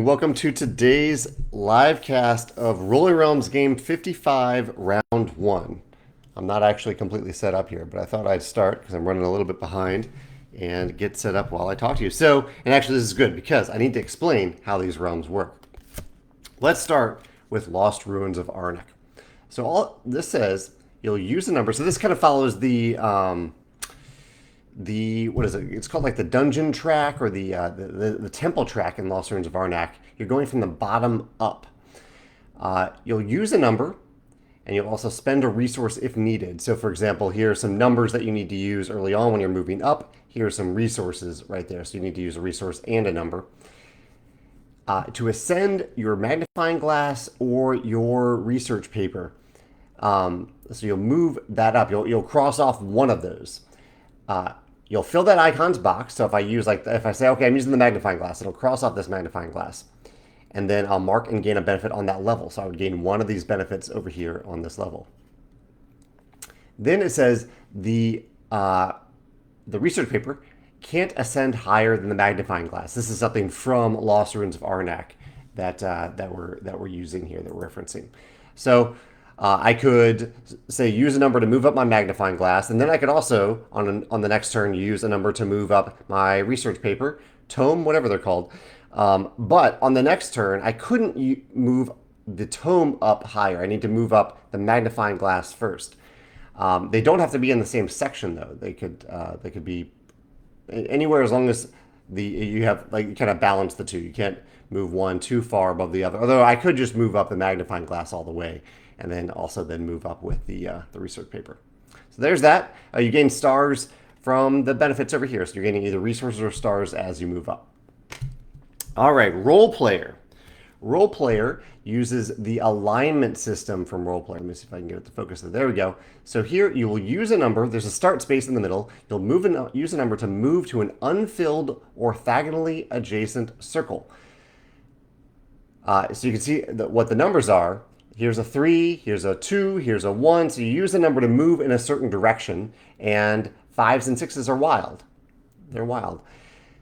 Welcome to today's live cast of Rolling Realms Game 55, Round 1. I'm not actually completely set up here, but I thought I'd start because I'm running a little bit behind and get set up while I talk to you. And actually this is good because I need to explain how these realms work. Let's start with Lost Ruins of Arnak. So all this says, you'll use a number. So this kind of follows the what is it? It's called like the dungeon track or the temple track in Lost Ruins of Arnak. You're going from the bottom up. You'll use a number, and you'll also spend a resource if needed. So, for example, here are some numbers that you need to use early on when you're moving up. Here are some resources right there. So you need to use a resource and a number. To ascend your magnifying glass or your research paper. So you'll move that up. You'll cross off one of those. You'll fill that icons box. So if I say, okay, I'm using the magnifying glass, it'll cross off this magnifying glass. And then I'll mark and gain a benefit on that level. So I would gain one of these benefits over here on this level. Then it says the research paper can't ascend higher than the magnifying glass. This is something from Lost Ruins of Arnak that we're using here, that we're referencing. So I could say use a number to move up my magnifying glass, and then I could also, on the next turn, use a number to move up my research paper, tome, whatever they're called. But on the next turn, I couldn't move the tome up higher. I need to move up the magnifying glass first. They don't have to be in the same section though. They could be anywhere as long as you have you kind of balance the two. You can't move one too far above the other. Although I could just move up the magnifying glass all the way, and then move up with the research paper. So there's that. You gain stars from the benefits over here. So you're gaining either resources or stars as you move up. All right, Role Player. Role Player uses the alignment system from Role Player. Let me see if I can get it to focus. There we go. So here you will use a number. There's a start space in the middle. You'll use a number to move to an unfilled orthogonally adjacent circle. So you can see what the numbers are. Here's a 3, here's a 2, here's a 1. So you use a number to move in a certain direction, and 5s and 6s are wild. They're wild.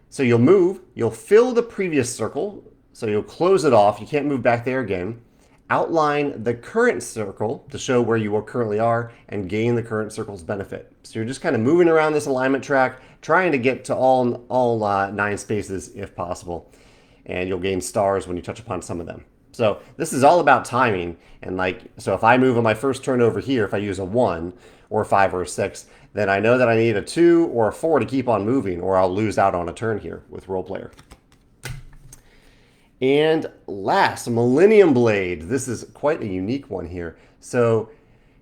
So you'll fill the previous circle, so you'll close it off. You can't move back there again. Outline the current circle to show where you currently are and gain the current circle's benefit. So you're just kind of moving around this alignment track, trying to get to all 9 spaces if possible. And you'll gain stars when you touch upon some of them. So this is all about timing. And so if I move on my first turn over here, if I use a 1 or a 5 or a 6, then I know that I need a 2 or a 4 to keep on moving, or I'll lose out on a turn here with Role Player. And last, Millennium Blades. This is quite a unique one here. So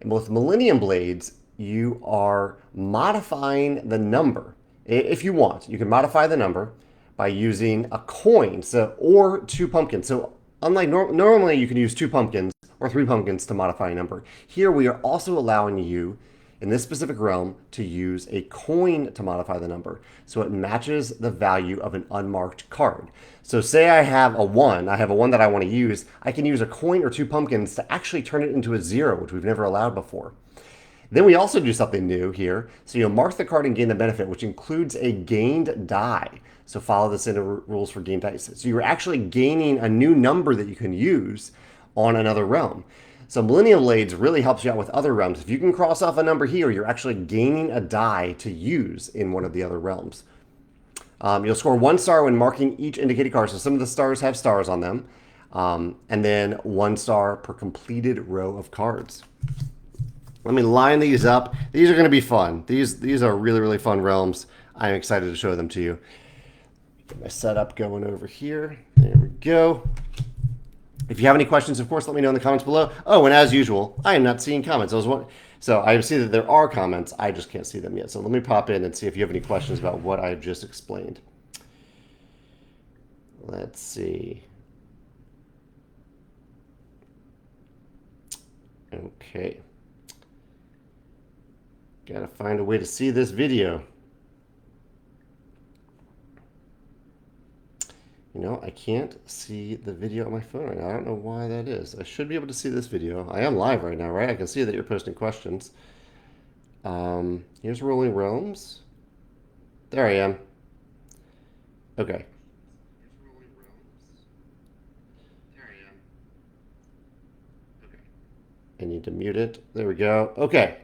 with Millennium Blades, you are modifying the number. If you want, you can modify the number by using a coin or 2 pumpkins. So unlike normally you can use 2 pumpkins or 3 pumpkins to modify a number. Here we are also allowing you, in this specific realm, to use a coin to modify the number. So it matches the value of an unmarked card. So say I have a 1 that I want to use. I can use a coin or 2 pumpkins to actually turn it into a 0, which we've never allowed before. Then we also do something new here. So you'll mark the card and gain the benefit, which includes a gained die. So follow the set of rules for gained dice. So you're actually gaining a new number that you can use on another realm. So Millennium Blades really helps you out with other realms. If you can cross off a number here, you're actually gaining a die to use in one of the other realms. You'll score 1 star when marking each indicated card. So some of the stars have stars on them. And then 1 star per completed row of cards. Let me line these up. These are going to be fun. These are really, really fun realms. I'm excited to show them to you. Get my setup going over here. There we go. If you have any questions, of course, let me know in the comments below. Oh, and as usual, I am not seeing comments. So I see that there are comments. I just can't see them yet. So let me pop in and see if you have any questions about what I've just explained. Let's see. Okay. Gotta find a way to see this video. You know, I can't see the video on my phone right now. I don't know why that is. I should be able to see this video. I am live right now, right? I can see that you're posting questions. Here's Rolling Realms. There I am. Okay. I need to mute it. There we go. Okay.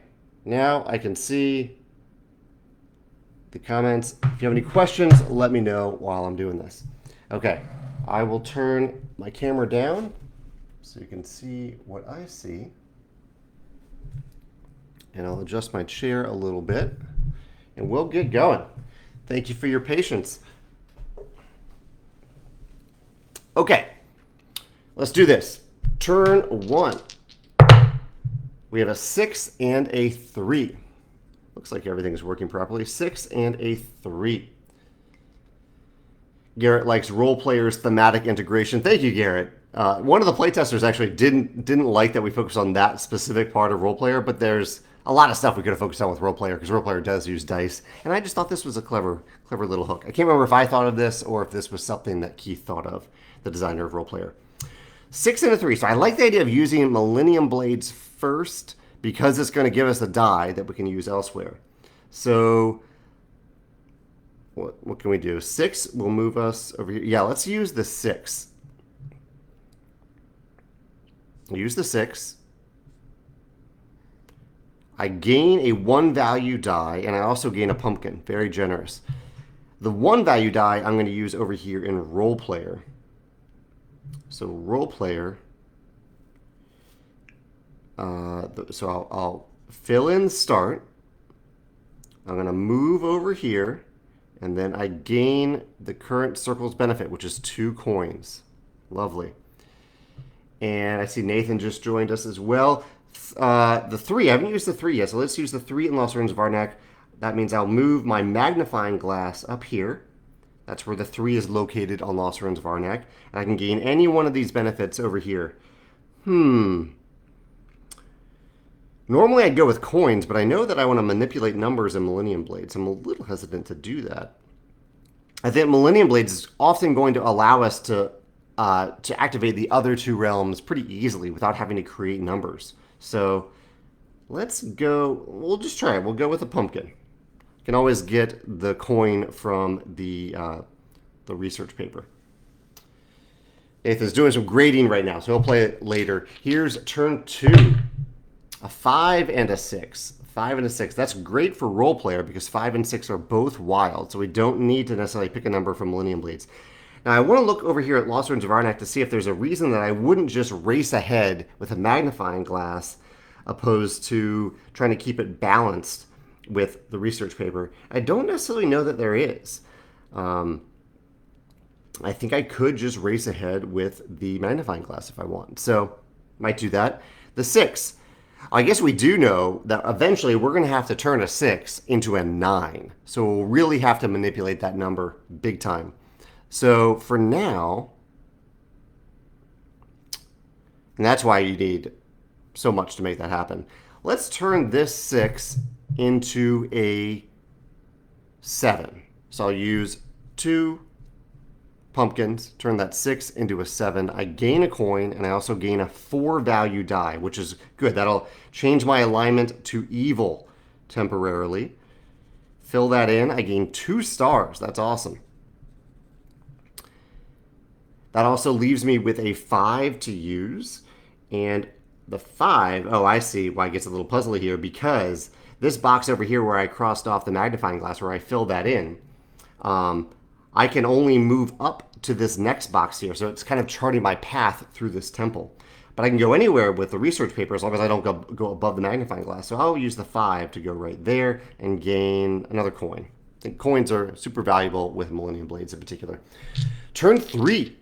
Now I can see the comments. If you have any questions, let me know while I'm doing this. Okay. I will turn my camera down so you can see what I see. And I'll adjust my chair a little bit. And we'll get going. Thank you for your patience. Okay. Let's do this. Turn 1. We have a 6 and a 3. Looks like everything's working properly. 6 and a 3. Garrett likes role players thematic integration. Thank you, Garrett. One of the playtesters actually didn't like that we focus on that specific part of role player, but there's a lot of stuff we could have focused on with role player because role player does use dice, and I just thought this was a clever little hook. I can't remember if I thought of this or if this was something that Keith thought of, the designer of role player. 6 and a 3. So I like the idea of using Millennium blades first because it's going to give us a die that we can use elsewhere. So what can we do? 6 will move us over here. Yeah, let's use the 6. Use the 6. I gain a 1 value die, and I also gain a pumpkin. Very generous. The 1 value die I'm going to use over here in role player. So role player. So I'll fill in start. I'm going to move over here, and then I gain the current circle's benefit, which is 2 coins. Lovely. And I see Nathan just joined us as well. The 3, I haven't used the 3 yet, so let's use the 3 in Lost Ruins of Arnak. That means I'll move my magnifying glass up here. That's where the 3 is located on Lost Ruins of Arnak. And I can gain any one of these benefits over here. Normally I'd go with coins, but I know that I want to manipulate numbers in Millennium Blades. I'm a little hesitant to do that. I think Millennium Blades is often going to allow us to activate the other 2 realms pretty easily without having to create numbers. So let's go, we'll just try it. We'll go with a pumpkin. You can always get the coin from the research paper. Nathan's doing some grading right now, so he'll play it later. Here's turn 2. A 5 and a 6. 5 and a 6. That's great for role player because 5 and 6 are both wild, so we don't need to necessarily pick a number from Millennium Blades. Now, I want to look over here at Lost Ruins of Arnak to see if there's a reason that I wouldn't just race ahead with a magnifying glass opposed to trying to keep it balanced with the research paper. I don't necessarily know that there is. I think I could just race ahead with the magnifying glass if I want. So, might do that. The 6. I guess we do know that eventually we're going to have to turn a 6 into a 9. So we'll really have to manipulate that number big time. So for now, and that's why you need so much to make that happen. Let's turn this 6 into a 7. So I'll use 2 pumpkins, turn that 6 into a 7. I gain a coin, and I also gain a 4 value die, which is good. That'll change my alignment to evil temporarily. Fill that in. I gain 2 stars. That's awesome. That also leaves me with a 5 to use. And the 5, oh, I see why it gets a little puzzly here, because this box over here where I crossed off the magnifying glass, where I filled that in, I can only move up to this next box here. So it's kind of charting my path through this temple. But I can go anywhere with the research paper as long as I don't go above the magnifying glass. So I'll use the 5 to go right there and gain another coin. I think coins are super valuable with Millennium Blades in particular. Turn 3.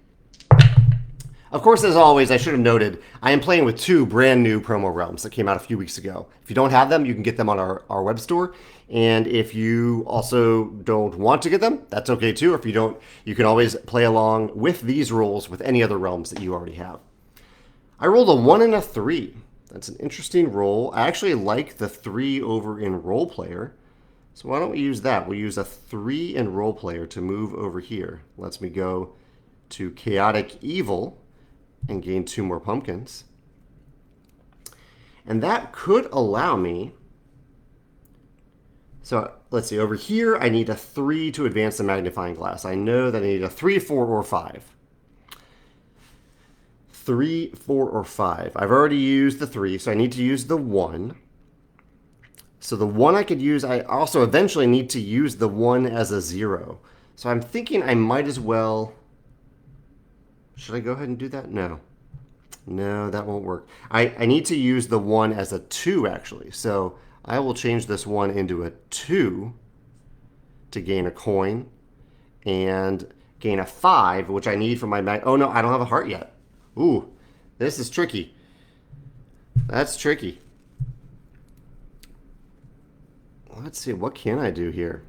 Of course, as always, I should have noted, I am playing with 2 brand new promo realms that came out a few weeks ago. If you don't have them, you can get them on our web store. And if you also don't want to get them, that's okay too. If you don't, you can always play along with these rules with any other realms that you already have. I rolled a 1 and a 3. That's an interesting roll. I actually like the 3 over in role player. So why don't we use that? We'll use a 3 in role player to move over here. Lets me go to chaotic evil and gain 2 more pumpkins. And that could allow me, so let's see, over here I need a 3 to advance the magnifying glass. I know that I need a 3, 4, or 5. 3, 4, or 5. I've already used the 3, so I need to use the 1. So the 1 I could use, I also eventually need to use the 1 as a 0. So I'm thinking I might as well... Should I go ahead and do that? No. No, that won't work. I need to use the 1 as a 2, actually. So I will change this 1 into a 2 to gain a coin and gain a 5, which I need for my mag. Oh, no, I don't have a heart yet. Ooh, this is tricky. That's tricky. Let's see, what can I do here?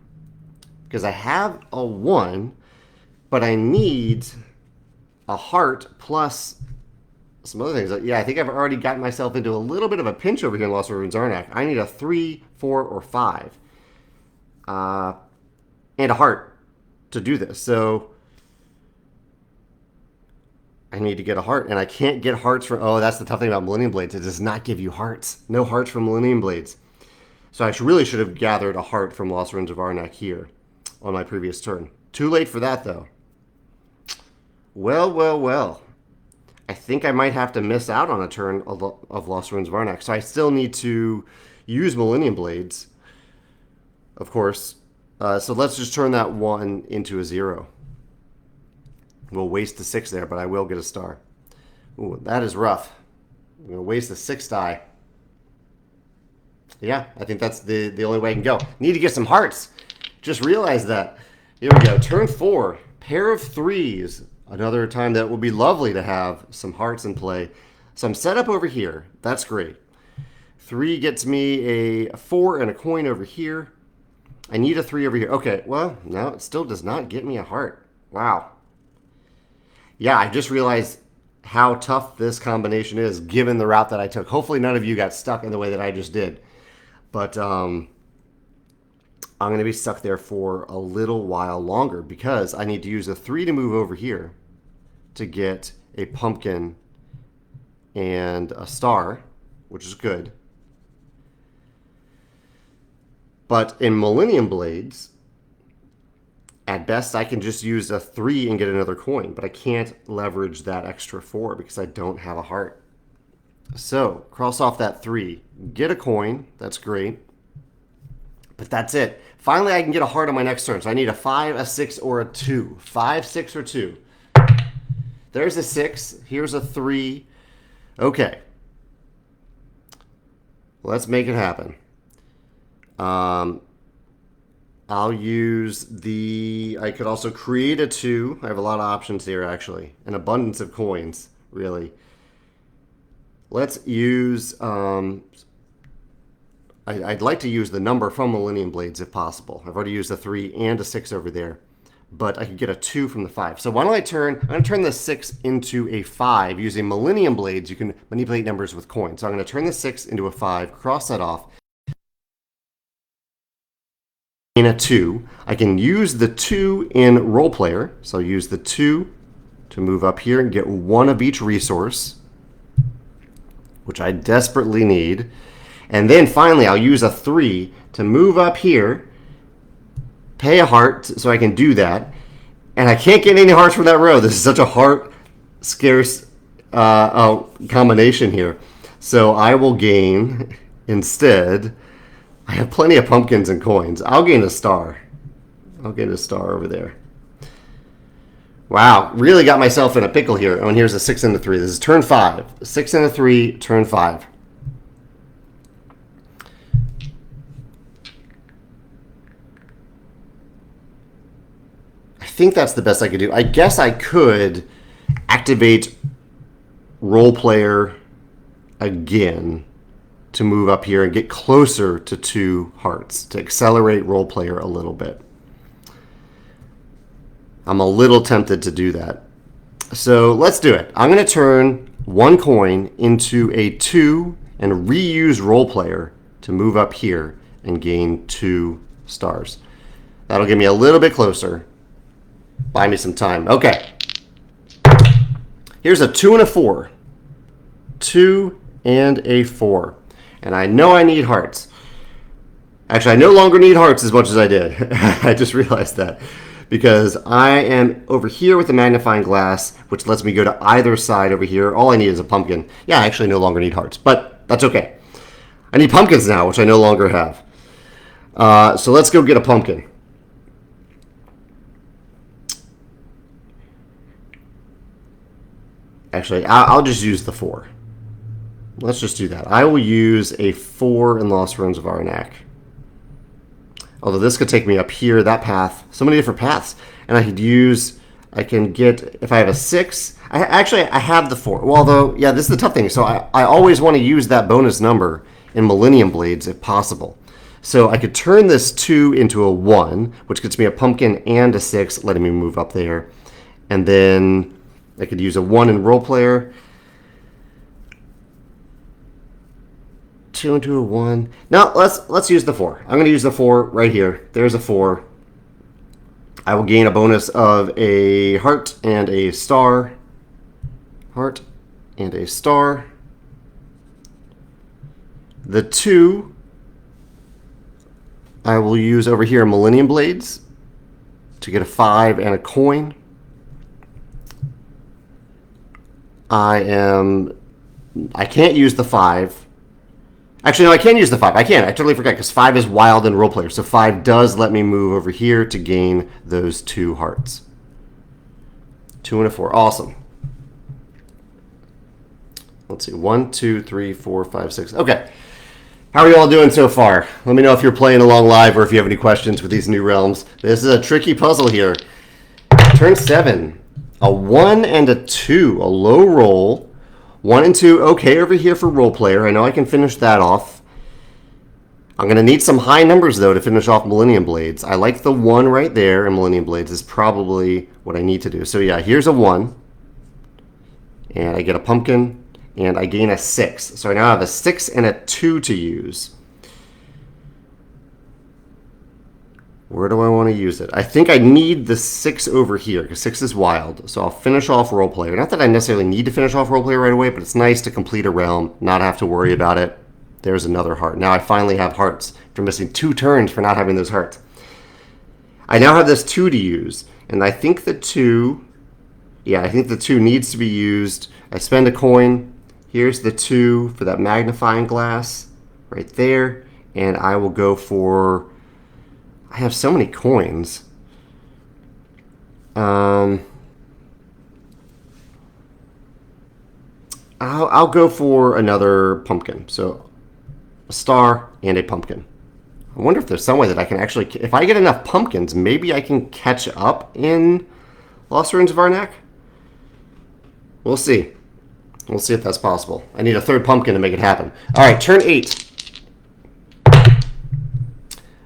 Because I have a 1, but I need a heart plus some other things. Yeah, I think I've already gotten myself into a little bit of a pinch over here in Lost Ruins Arnak. I need a 3, 4, or 5. And a heart to do this. So I need to get a heart, and I can't get hearts from... Oh, that's the tough thing about Millennium Blades. It does not give you hearts. No hearts from Millennium Blades. So I really should have gathered a heart from Lost Ruins of Arnak here on my previous turn. Too late for that, though. Well, well, well. I think I might have to miss out on a turn of Lost Ruins of Arnak. So I still need to use Millennium Blades, of course. So let's just turn that 1 into a 0. We'll waste the 6 there, but I will get a star. Ooh, that is rough. I'm going to waste the 6 die. Yeah, I think that's the only way I can go. Need to get some hearts. Just realized that. Here we go. Turn 4. Pair of 3s. Another time that would be lovely to have some hearts in play. So I'm set up over here. That's great. 3 gets me a 4 and a coin over here. I need a 3 over here. Okay, well, no, it still does not get me a heart. Wow. Yeah, I just realized how tough this combination is given the route that I took. Hopefully none of you got stuck in the way that I just did. But I'm going to be stuck there for a little while longer because I need to use a 3 to move over here to get a pumpkin and a star, which is good. But in Millennium Blades, at best I can just use a 3 and get another coin, but I can't leverage that extra 4 because I don't have a heart. So, cross off that 3. Get a coin. That's great. But that's it. Finally, I can get a heart on my next turn. So I need a 5, a 6, or a 2. 5, 6, or 2. There's a 6. Here's a 3. Okay. Let's make it happen. I'll use the... I could also create a 2. I have a lot of options here, actually. An abundance of coins, really. Let's use, I'd like to use the number from Millennium Blades if possible. I've already used a 3 and a 6 over there, but I could get a 2 from the 5. So why don't I'm going to turn the 6 into a 5. Using Millennium Blades, you can manipulate numbers with coins. So I'm going to turn the 6 into a 5, cross that off. In a 2, I can use the 2 in Role Player. So I'll use the 2 to move up here and get 1 of each resource, which I desperately need. And then finally, I'll use a 3 to move up here, pay a heart so I can do that. And I can't get any hearts from that row. This is such a heart scarce combination here. So I will gain, instead, I have plenty of pumpkins and coins. I'll gain a star. I'll get a star over there. Wow, really got myself in a pickle here. Oh, and here's a 6 and a 3. This is turn 5. 6 and a 3, turn 5. I think that's the best I could do. I guess I could activate Role Player again to move up here and get closer to 2 hearts, to accelerate Role Player a little bit. I'm a little tempted to do that. So let's do it. I'm going to turn 1 coin into a 2 and reuse Role Player to move up here and gain 2 stars. That'll get me a little bit closer. Buy me some time. Okay. Here's a 2 and a 4. 2 and a 4. And I know I need hearts. Actually, I no longer need hearts as much as I did. I just realized that. because I am over here with the magnifying glass, which lets me go to either side over here. All I need is a pumpkin. Yeah, I actually no longer need hearts, but that's okay. I need pumpkins now, which I no longer have. So let's go get a pumpkin. Actually, I'll just use the 4. Let's just do that. I will use a 4 in Lost Ruins of Arnak. Although this could take me up here, that path, so many different paths. And I can get, if I have a 6, I have the 4. Well, though, yeah, this is the tough thing. So I always want to use that bonus number in Millennium Blades if possible. So I could turn this 2 into a 1, which gets me a pumpkin and a 6, letting me move up there. And then I could use a 1 in Role Player. 2 into a 1. Now let's use the 4. I'm going to use the 4 right here. There's a 4. I will gain a bonus of a heart and a star. Heart and a star. The 2 I will use over here in Millennium Blades to get a 5 and a coin. I can't use the 5. Actually, no, I can use the 5. I can. I totally forgot because 5 is wild in Role Player. So 5 does let me move over here to gain those 2 hearts. 2 and a 4. Awesome. Let's see. 1, 2, 3, 4, 5, 6. Okay. How are you all doing so far? Let me know if you're playing along live or if you have any questions with these new realms. This is a tricky puzzle here. Turn 7. A 1 and a 2. A low roll. 1 and 2, okay over here for Role Player. I know I can finish that off. I'm going to need some high numbers, though, to finish off Millennium Blades. I like the 1 right there in Millennium Blades is probably what I need to do. So, yeah, here's a 1. And I get a pumpkin, and I gain a 6. So I now have a 6 and a 2 to use. Where do I want to use it? I think I need the 6 over here because 6 is wild. So I'll finish off Role Player. Not that I necessarily need to finish off Role Player right away, but it's nice to complete a realm, not have to worry about it. There's another heart. Now I finally have hearts after missing 2 turns for not having those hearts. I now have this 2 to use, and I think the 2, yeah, I think the 2 needs to be used. I spend a coin. Here's the 2 for that magnifying glass right there, and I will go for... I have so many coins. I'll go for another pumpkin. So a star and a pumpkin. I wonder if there's some way that I can actually, if I get enough pumpkins, maybe I can catch up in Lost Ruins of Arnak. We'll see. We'll see if that's possible. I need a 3rd pumpkin to make it happen. All right, turn 8.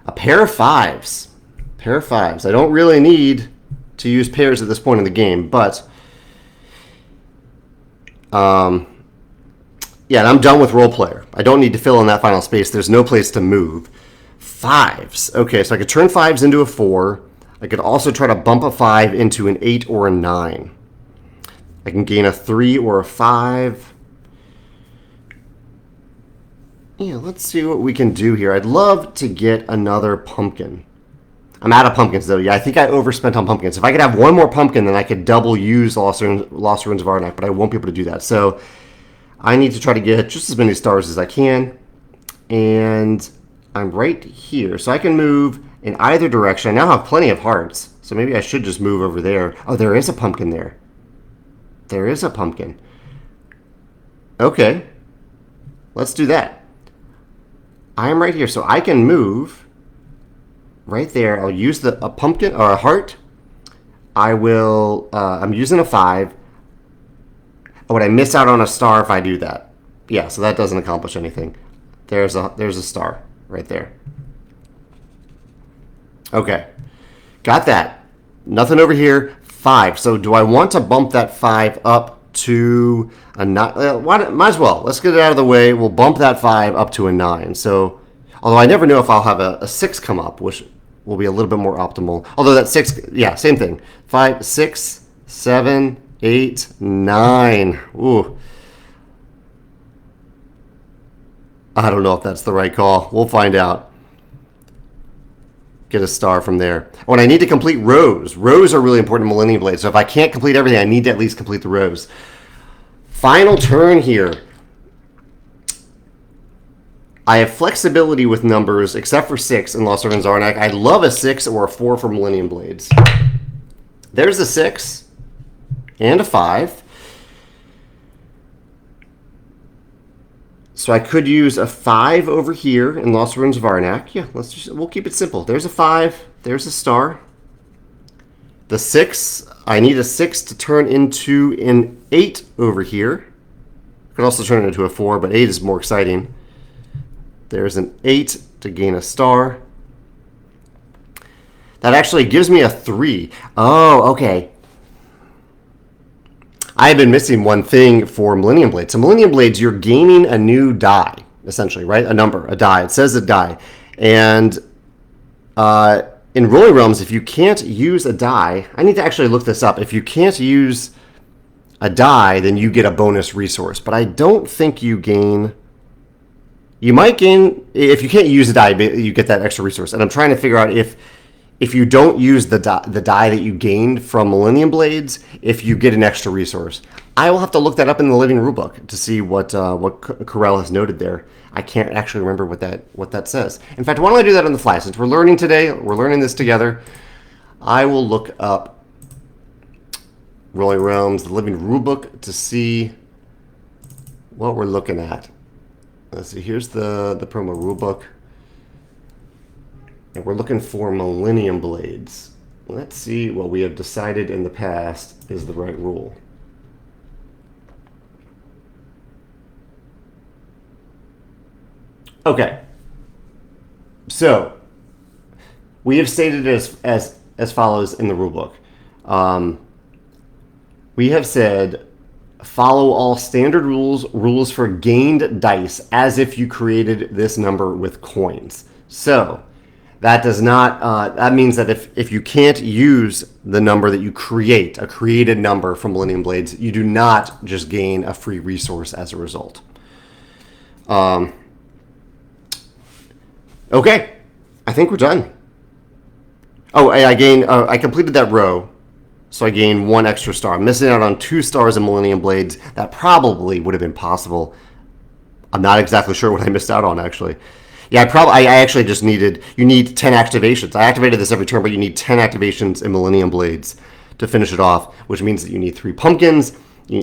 A pair of 5s. Pair of 5s. I don't really need to use pairs at this point in the game, but yeah, and I'm done with Role Player. I don't need to fill in that final space. There's no place to move. 5s. Okay, so I could turn 5s into a 4. I could also try to bump a 5 into an 8 or a 9. I can gain a 3 or a 5. Yeah, let's see what we can do here. I'd love to get another pumpkin. I'm out of pumpkins, though. Yeah, I think I overspent on pumpkins. If I could have one more pumpkin, then I could double use Lost Ruins of Arnak, but I won't be able to do that. So I need to try to get just as many stars as I can. And I'm right here. So I can move in either direction. I now have plenty of hearts, so maybe I should just move over there. Oh, there is a pumpkin there. There is a pumpkin. Okay. Let's do that. I am right here, so I can move right there. I'll use a pumpkin or a heart. I will. I'm using a 5. Oh, would I miss out on a star if I do that? Yeah, so that doesn't accomplish anything. There's a star right there. Okay, got that. Nothing over here. 5. So do I want to bump that 5 up to a 9? Might as well. Let's get it out of the way. We'll bump that 5 up to a 9. So, although I never know if I'll have a 6 come up, which will be a little bit more optimal. Although that 6, yeah, same thing. 5, 6, 7, 8, 9. Ooh. I don't know if that's the right call. We'll find out. get a star from there. Oh, and I need to complete rows. Rows are really important in Millennium Blade. So if I can't complete everything, I need to at least complete the rows. Final turn here. I have flexibility with numbers, except for 6 in Lost Servants Arnak. I love a 6 or a 4 for Millennium Blades. There's a 6 and a 5. So I could use a 5 over here in Lost Ruins of Arnak. Yeah, we'll keep it simple. There's a 5. There's a star. The 6, I need a 6 to turn into an 8 over here. I could also turn it into a 4, but 8 is more exciting. There's an 8 to gain a star. That actually gives me a 3. Oh, okay. I have been missing one thing for Millennium Blades. So Millennium Blades, you're gaining a new die, essentially, right? A number, a die. It says a die. And in Rolling Realms, if you can't use a die, I need to actually look this up. If you can't use a die, then you get a bonus resource. But I don't think you gain... You might gain... If you can't use a die, you get that extra resource. And I'm trying to figure out if you don't use the die that you gained from Millennium Blades, if you get an extra resource. I will have to look that up in the Living Rulebook to see what Corel has noted there. I can't actually remember what that says. In fact, why don't I do that on the fly? Since we're learning today, we're learning this together, I will look up Rolling Realms, the Living Rulebook, to see what we're looking at. Let's see, here's the promo rulebook. And we're looking for Millennium Blades. Let's see what we have decided in the past is the right rule. Okay. So, we have stated as follows in the rulebook. We have said, follow all standard rules for gained dice as if you created this number with coins. So, that does not, that means that if you can't use the number that you create, a created number from Millennium Blades, you do not just gain a free resource as a result. Okay, I think we're done. Oh, I completed that row, so I gained 1 extra star. I'm missing out on 2 stars in Millennium Blades. That probably would have been possible. I'm not exactly sure what I missed out on, actually. Yeah, I actually just needed, you need 10 activations. I activated this every turn, but you need 10 activations in Millennium Blades to finish it off, which means that you need 3 pumpkins.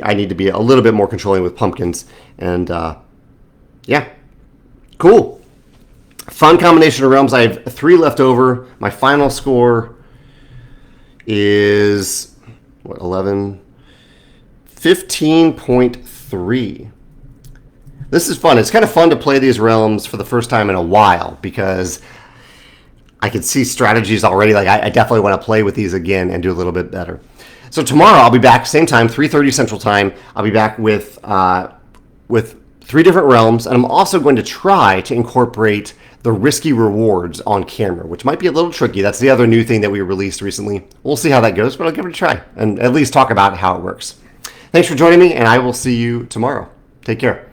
I need to be a little bit more controlling with pumpkins. And, yeah. Cool. Fun combination of realms. I have 3 left over. My final score is, 15.3. This is fun. It's kind of fun to play these realms for the first time in a while because I can see strategies already. Like I definitely want to play with these again and do a little bit better. So tomorrow I'll be back, same time, 3:30 Central Time. I'll be back with 3 different realms, and I'm also going to try to incorporate the risky rewards on camera, which might be a little tricky. That's the other new thing that we released recently. We'll see how that goes, but I'll give it a try and at least talk about how it works. Thanks for joining me, and I will see you tomorrow. Take care.